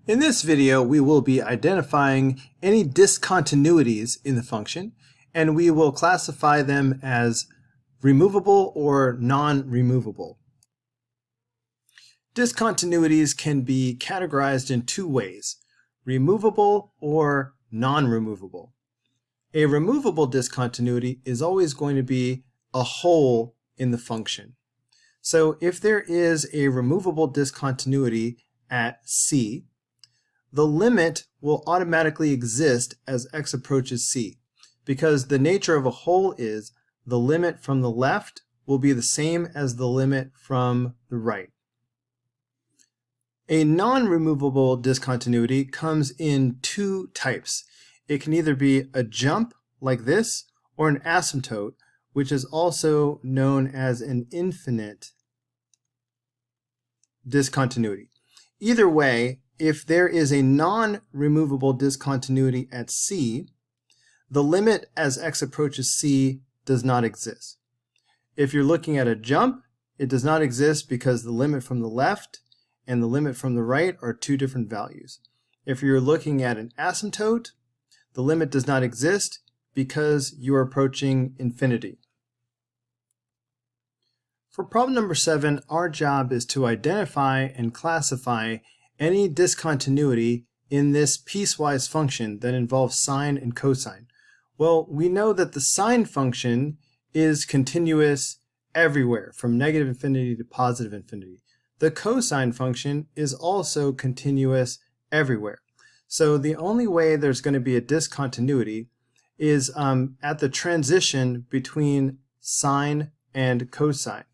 In this video, we will be identifying any discontinuities in the function, and we will classify them as removable or non-removable. Discontinuities can be categorized in two ways: removable or non-removable. A removable discontinuity is always going to be a hole in the function. So if there is a removable discontinuity at c, the limit will automatically exist as x approaches c, because the nature of a hole is the limit from the left will be the same as the limit from the right. A non-removable discontinuity comes in two types. It can either be a jump like this or an asymptote, which is also known as an infinite discontinuity. Either way, if there is a non-removable discontinuity at c, the limit as x approaches c does not exist. If you're looking at a jump, it does not exist because the limit from the left and the limit from the right are two different values. If you're looking at an asymptote, the limit does not exist because you are approaching infinity. For problem number 7, our job is to identify and classify any discontinuity in this piecewise function that involves sine and cosine. Well, we know that the sine function is continuous everywhere, from negative infinity to positive infinity. The cosine function is also continuous everywhere. So the only way there's going to be a discontinuity is at the transition between sine and cosine.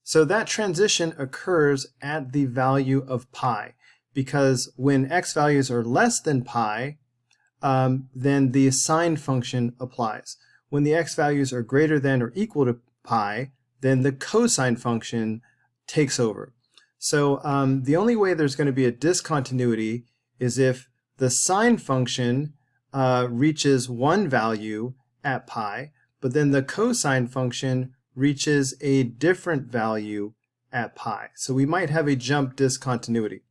So that transition occurs at the value of pi, because when x values are less than pi, then the sine function applies. When the x values are greater than or equal to pi, then the cosine function takes over. So the only way there's going to be a discontinuity is if the sine function reaches one value at pi, but then the cosine function reaches a different value at pi. So we might have a jump discontinuity.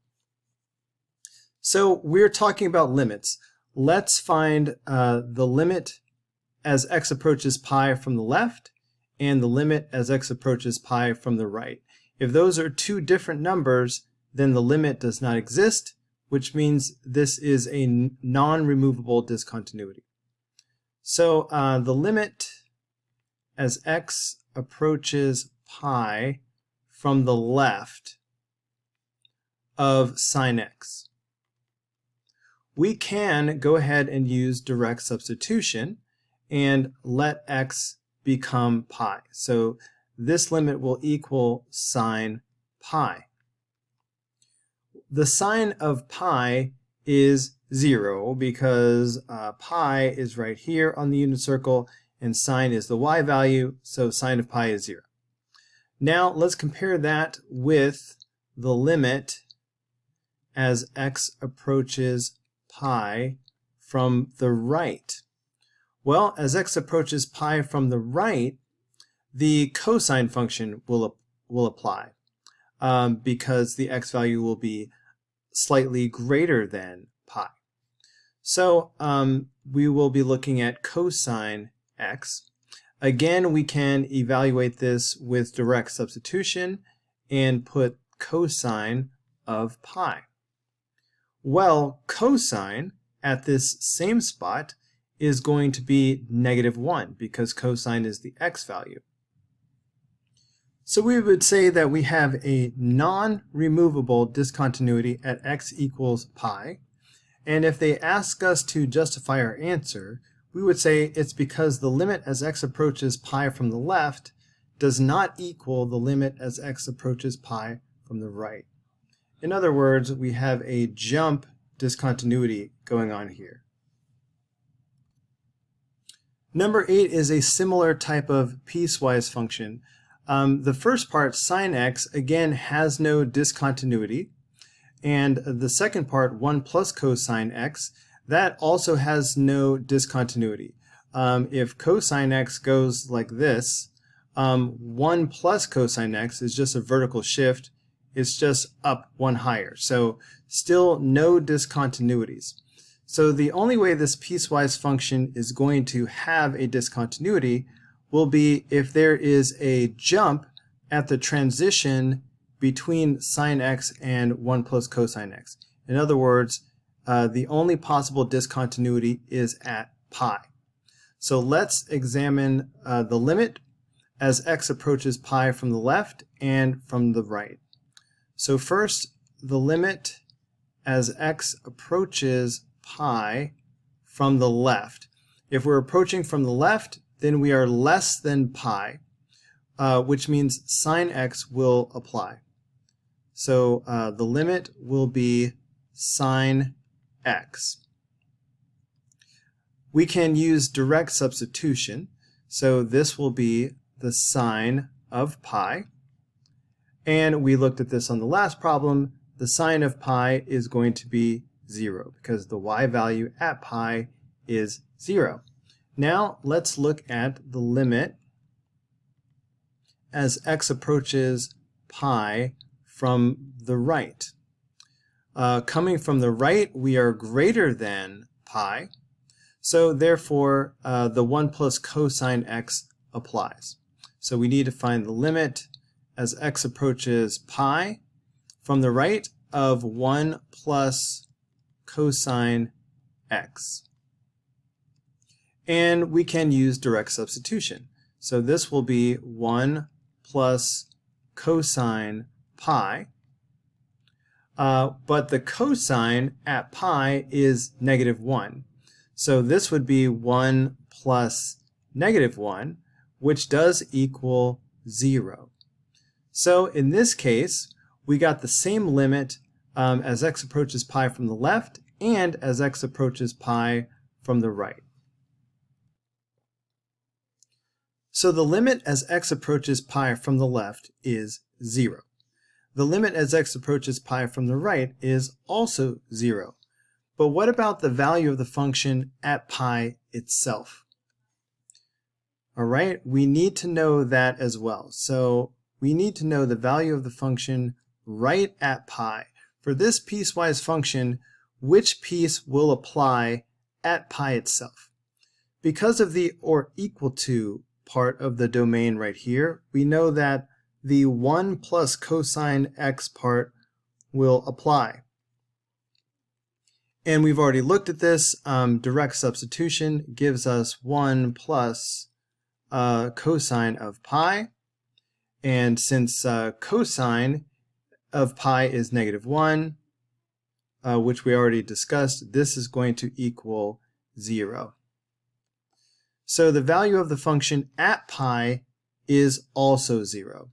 So we're talking about limits. Let's find the limit as x approaches pi from the left and the limit as x approaches pi from the right. If those are two different numbers, then the limit does not exist, which means this is a non-removable discontinuity. So the limit as x approaches pi from the left of sine x. We can go ahead and use direct substitution and let x become pi. So this limit will equal sine pi. The sine of pi is 0 because pi is right here on the unit circle and sine is the y value, so sine of pi is 0. Now let's compare that with the limit as x approaches pi from the right. Well, as x approaches pi from the right, the cosine function will apply because the x value will be slightly greater than pi. So we will be looking at cosine x. Again, we can evaluate this with direct substitution and put cosine of pi. Well, cosine at this same spot is going to be -1 because cosine is the x value. So we would say that we have a non-removable discontinuity at x equals pi, and if they ask us to justify our answer, we would say it's because the limit as x approaches pi from the left does not equal the limit as x approaches pi from the right. In other words, we have a jump discontinuity going on here. Number 8 is a similar type of piecewise function. The first part, sine x, again has no discontinuity, and the second part, 1 plus cosine x, that also has no discontinuity. If cosine x goes like this, 1 plus cosine x is just a vertical shift, It's just up one higher. So still no discontinuities. So the only way this piecewise function is going to have a discontinuity will be if there is a jump at the transition between sine x and 1 plus cosine x. In other words, the only possible discontinuity is at pi. So let's examine the limit as x approaches pi from the left and from the right. So first, the limit as x approaches pi from the left. If we're approaching from the left, then we are less than pi, which means sine x will apply. So the limit will be sine x. We can use direct substitution, so this will be the sine of pi. And we looked at this on the last problem. The sine of pi is going to be 0 because the y value at pi is 0. Now let's look at the limit as x approaches pi from the right. Coming from the right, we are greater than pi, so therefore the 1 plus cosine x applies. So we need to find the limit as x approaches pi from the right of 1 plus cosine x. And we can use direct substitution. So this will be 1 plus cosine pi. But the cosine at pi is -1. So this would be 1 plus -1, which does equal 0. So in this case, we got the same limit as x approaches pi from the left and as x approaches pi from the right. So the limit as x approaches pi from the left is 0. The limit as x approaches pi from the right is also 0. But what about the value of the function at pi itself? All right, we need to know that as well. So we need to know the value of the function right at pi. For this piecewise function, which piece will apply at pi itself? Because of the or equal to part of the domain right here, we know that the 1 plus cosine x part will apply. And we've already looked at this. Direct substitution gives us 1 plus cosine of pi. And since cosine of pi is -1, which we already discussed, this is going to equal 0. So the value of the function at pi is also 0.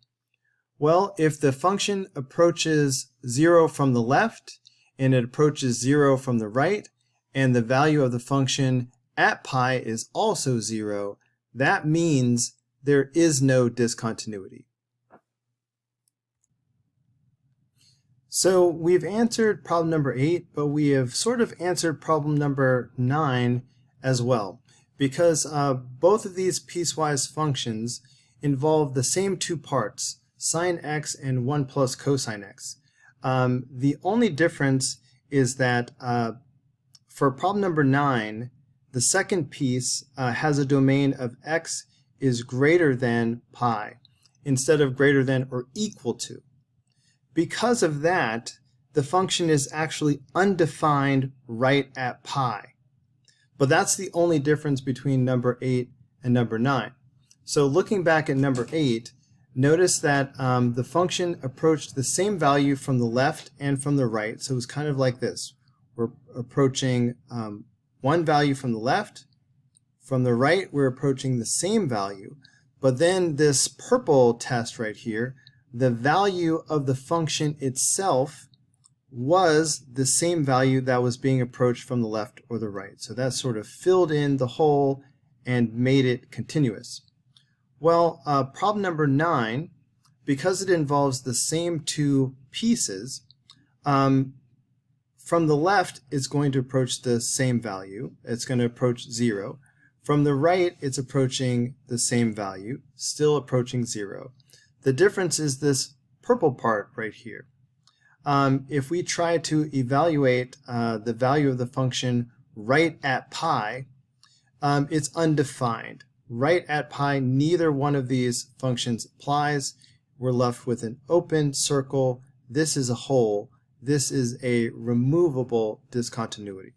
Well, if the function approaches 0 from the left and it approaches 0 from the right, and the value of the function at pi is also 0, that means there is no discontinuity. So we've answered problem number 8, but we have sort of answered problem number 9 as well, because both of these piecewise functions involve the same two parts, sine x and 1 plus cosine x. The only difference is that for problem number 9, the second piece has a domain of x is greater than pi instead of greater than or equal to. Because of that, the function is actually undefined right at pi. But that's the only difference between number 8 and number 9. So looking back at number 8, notice that the function approached the same value from the left and from the right. So it was kind of like this. We're approaching one value from the left. From the right, we're approaching the same value. But then this purple test right here, the value of the function itself was the same value that was being approached from the left or the right. So that sort of filled in the hole and made it continuous. Well, problem number 9, because it involves the same two pieces, from the left it's going to approach the same value. It's going to approach 0. From the right, it's approaching the same value, still approaching 0. The difference is this purple part right here. If we try to evaluate the value of the function right at pi, it's undefined. Right at pi, neither one of these functions applies. We're left with an open circle. This is a hole. This is a removable discontinuity.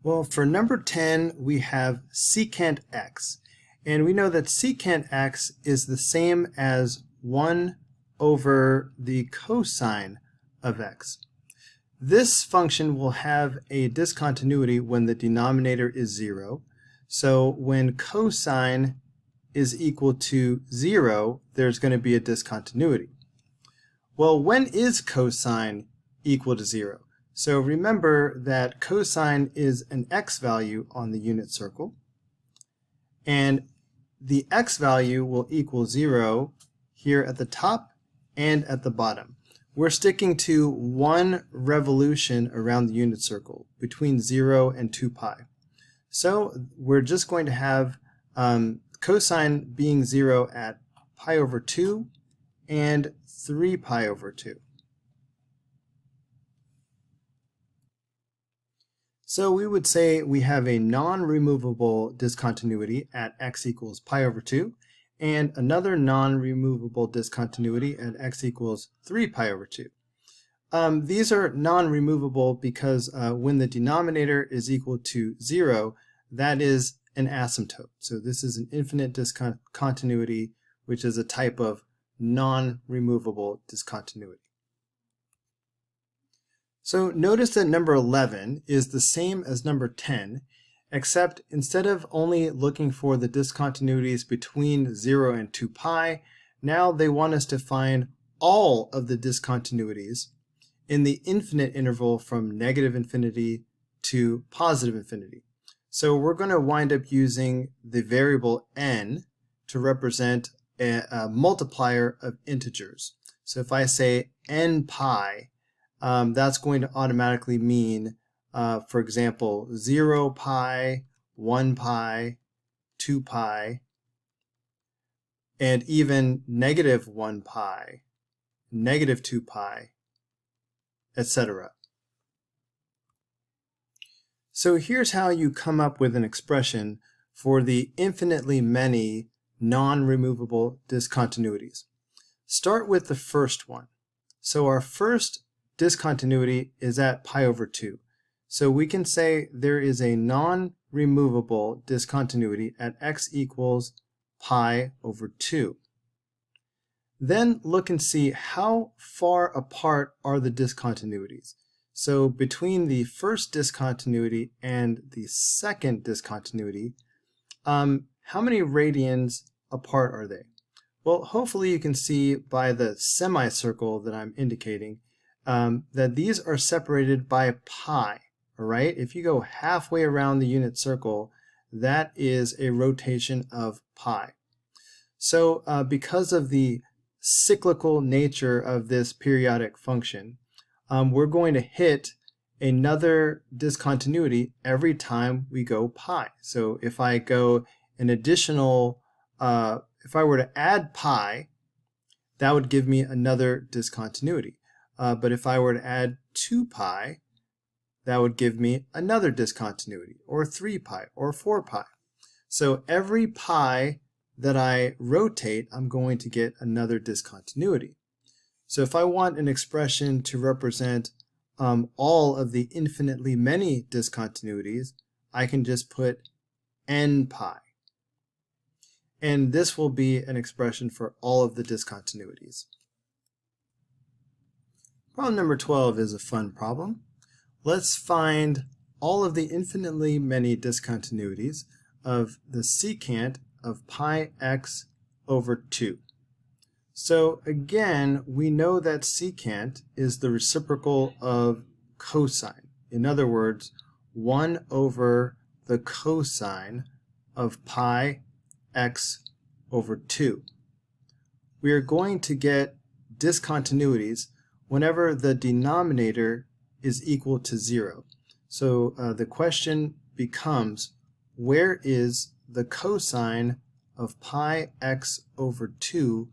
Well, for number 10, we have secant x. And we know that secant x is the same as 1 over the cosine of x. This function will have a discontinuity when the denominator is 0. So when cosine is equal to 0, there's going to be a discontinuity. Well, when is cosine equal to 0? So remember that cosine is an x value on the unit circle, and the x value will equal 0 here at the top and at the bottom. We're sticking to 1 revolution around the unit circle between 0 and 2 pi. So we're just going to have cosine being 0 at pi over 2 and 3 pi over 2. So we would say we have a non-removable discontinuity at x equals pi over 2 and another non-removable discontinuity at x equals 3 pi over 2. These are non-removable because when the denominator is equal to 0, that is an asymptote. So this is an infinite discontinuity, which is a type of non-removable discontinuity. So notice that number 11 is the same as number 10, except instead of only looking for the discontinuities between 0 and 2 pi, now they want us to find all of the discontinuities in the infinite interval from negative infinity to positive infinity. So we're going to wind up using the variable n to represent a multiplier of integers. So if I say n pi, that's going to automatically mean, for example, 0 pi, 1 pi, 2 pi, and even negative 1 pi, negative 2 pi, etc. So here's how you come up with an expression for the infinitely many non-removable discontinuities. Start with the first one. So our first discontinuity is at pi over 2. So we can say there is a non-removable discontinuity at x equals pi over 2. Then look and see how far apart are the discontinuities. So between the first discontinuity and the second discontinuity, how many radians apart are they? Well, hopefully you can see by the semicircle that I'm indicating that these are separated by pi, all right? If you go halfway around the unit circle, that is a rotation of pi. So because of the cyclical nature of this periodic function, we're going to hit another discontinuity every time we go pi. So if I go an additional, if I were to add pi, that would give me another discontinuity. But if I were to add 2 pi, that would give me another discontinuity, or 3 pi, or 4 pi. So every pi that I rotate, I'm going to get another discontinuity. So if I want an expression to represent all of the infinitely many discontinuities, I can just put n pi. And this will be an expression for all of the discontinuities. Problem number 12 is a fun problem. Let's find all of the infinitely many discontinuities of the secant of pi x over 2. So again, we know that secant is the reciprocal of cosine. In other words, 1 over the cosine of pi x over 2. We are going to get discontinuities whenever the denominator is equal to 0. So the question becomes, where is the cosine of pi x over 2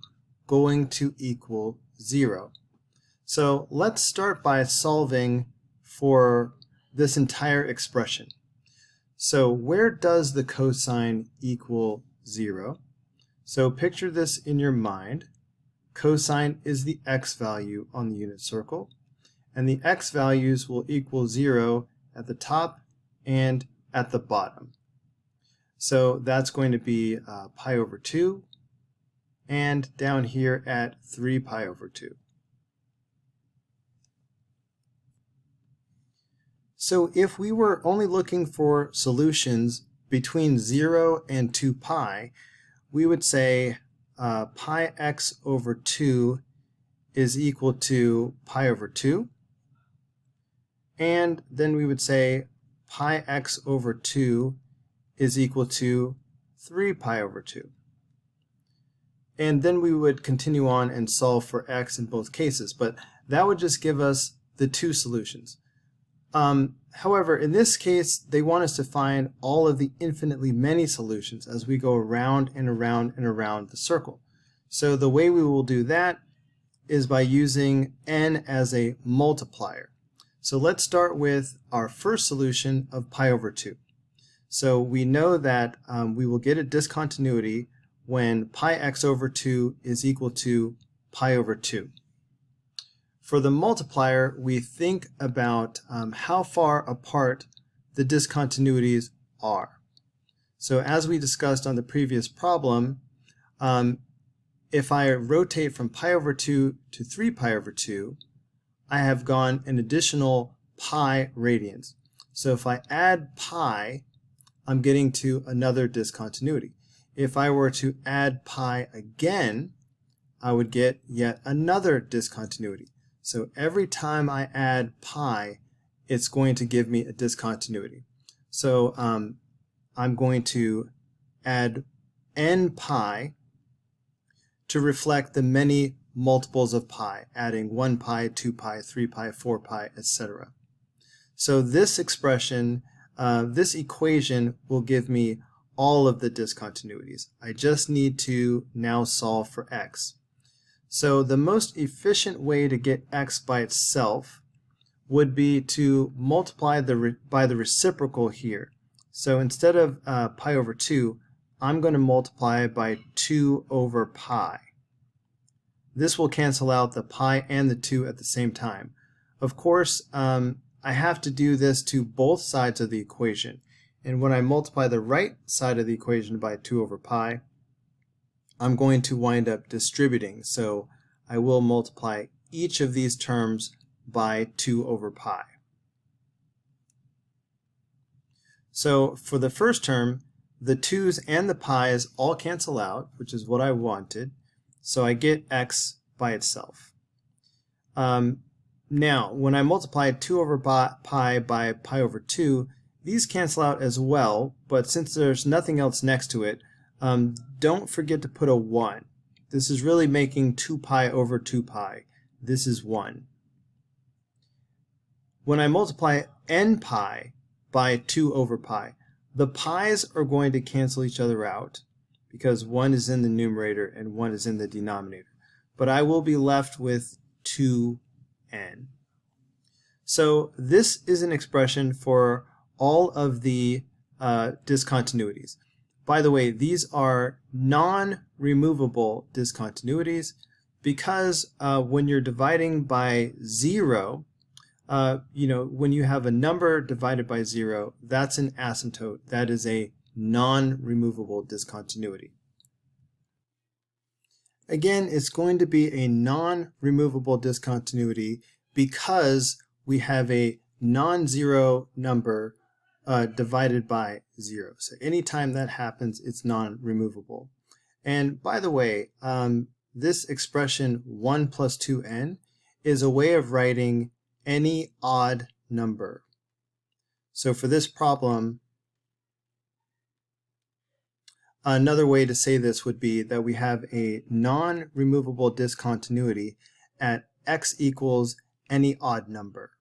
going to equal 0. So let's start by solving for this entire expression. So where does the cosine equal 0? So picture this in your mind. Cosine is the x value on the unit circle, and the x values will equal 0 at the top and at the bottom. So that's going to be pi over 2, and down here at 3 pi over 2. So if we were only looking for solutions between 0 and 2 pi, we would say pi x over 2 is equal to pi over 2. And then we would say pi x over 2 is equal to 3 pi over 2. And then we would continue on and solve for x in both cases, but that would just give us the two solutions. However, in this case, they want us to find all of the infinitely many solutions as we go around and around and around the circle. So the way we will do that is by using n as a multiplier. So let's start with our first solution of pi over 2. So we know that we will get a discontinuity when pi x over 2 is equal to pi over 2. For the multiplier, we think about how far apart the discontinuities are. So as we discussed on the previous problem, if I rotate from pi over 2 to 3 pi over 2, I have gone an additional pi radians. So if I add pi, I'm getting to another discontinuity. If I were to add pi again, I would get yet another discontinuity. So every time I add pi, it's going to give me a discontinuity. So I'm going to add n pi to reflect the many multiples of pi, adding 1 pi, 2 pi, 3 pi, 4 pi, etc. So this expression, this equation will give me all of the discontinuities. I just need to now solve for x. So the most efficient way to get x by itself would be to multiply by the reciprocal here. So instead of pi over 2, I'm going to multiply by 2 over pi. This will cancel out the pi and the 2 at the same time. Of course, I have to do this to both sides of the equation. And when I multiply the right side of the equation by 2 over pi, I'm going to wind up distributing. So I will multiply each of these terms by 2 over pi. So for the first term, the 2's and the pi's all cancel out, which is what I wanted. So I get x by itself. Now, when I multiply 2 over pi by pi over 2, these cancel out as well, but since there's nothing else next to it, don't forget to put a 1. This is really making 2 pi over 2 pi. This is 1. When I multiply n pi by 2 over pi, the pi's are going to cancel each other out because 1 is in the numerator and 1 is in the denominator. But I will be left with 2n. So this is an expression for all of the discontinuities. By the way, these are non-removable discontinuities because when you're dividing by 0, when you have a number divided by 0, that's an asymptote. That is a non-removable discontinuity. Again, it's going to be a non-removable discontinuity because we have a non-zero number divided by 0. So anytime that happens, it's non-removable. And by the way, this expression 1 plus 2n is a way of writing any odd number. So for this problem, another way to say this would be that we have a non-removable discontinuity at x equals any odd number.